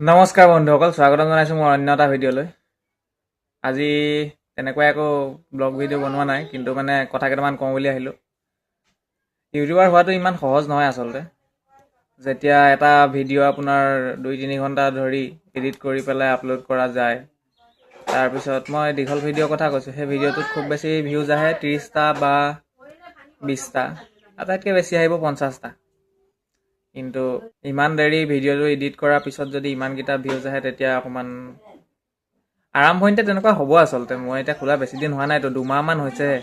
নমস্কাৰ বন্ধুসকল, স্বাগতম জনাইছোঁ মোৰ অন্য এটা ভিডিঅ'লৈ। আজি তেনেকৈ একো ব্লগ ভিডিঅ' বনোৱা নাই, কিন্তু মানে কথা কেইটামান কওঁ বুলি আহিলোঁ। ইউটিউবাৰ হোৱাটো ইমান সহজ নহয় আচলতে। যেতিয়া এটা ভিডিঅ' আপোনাৰ 2-3 ঘণ্টা ধৰি এডিট কৰি পেলাই আপলোড কৰা যায়, তাৰপিছত মই দীঘল ভিডিঅ'ৰ কথা কৈছোঁ, সেই ভিডিঅ'টোত খুব বেছি ভিউজ আহে 30টা বা 20টা, আটাইতকৈ বেছি আহিব 50টা। কিন্তু ইমান দেৰি ভিডিঅ'টো এডিট কৰাৰ পিছত যদি ইমানকেইটা ভিউজ আহে, তেতিয়া অকণমান আৰম্ভণিতে তেনেকুৱা হ'ব আচলতে। মই এতিয়া খোলা বেছি দিন হোৱা নাইতো, 2মাহমান হৈছেহে।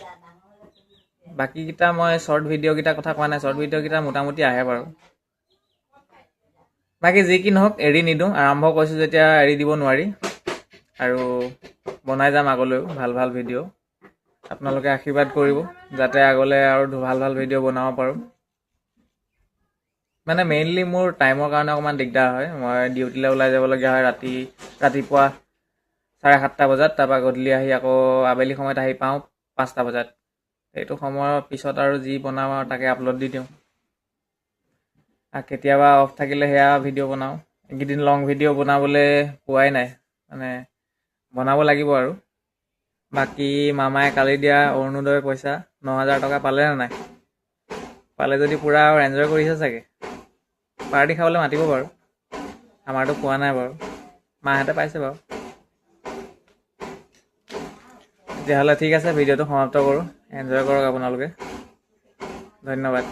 বাকীকেইটা মই শ্বৰ্ট ভিডিঅ'কেইটাৰ কথা কোৱা নাই, শ্বৰ্ট ভিডিঅ'কেইটা মোটামুটি আহে বাৰু। বাকী যি কি নহওক, এৰি নিদিওঁ। আৰম্ভ কৰিছোঁ যেতিয়া এৰি দিব নোৱাৰি, আৰু বনাই যাম আগলৈও ভাল ভাল ভিডিঅ'। আপোনালোকে আশীৰ্বাদ কৰিব যাতে আগলৈ আৰু ভাল ভাল ভিডিঅ' বনাব পাৰোঁ। মানে মেইনলি মোৰ টাইমৰ কাৰণে অকণমান দিগদাৰ হয়। মই ডিউটিলৈ ওলাই যাবলগীয়া হয় ৰাতিপুৱা 7:30 বজাত, তাৰপৰা গধূলি আহি আকৌ আবেলি সময়ত আহি পাওঁ 5টা বজাত। সেইটো সময়ৰ পিছত আৰু যি বনাওঁ আৰু তাকে আপলোড দি দিওঁ। কেতিয়াবা অফ থাকিলে সেয়া ভিডিঅ' বনাওঁ। এইকেইদিন লং ভিডিঅ' বনাবলৈ পোৱাই নাই, মানে বনাব লাগিব আৰু। বাকী মামাই কালি দিয়া অৰুণোদয় পইচা 9,000 টকা পালেনে নাই? পালে যদি পূৰা আৰু এনজয় কৰিছে চাগে। পাৰ্টি খাবলৈ মাতিব বাৰু। আমাৰতো পোৱা নাই বাৰু, মাহঁতে পাইছে বাৰু। তেতিয়াহ'লে ঠিক আছে, ভিডিঅ'টো সমাপ্ত কৰোঁ। এনজয় কৰক আপোনালোকে। ধন্যবাদ।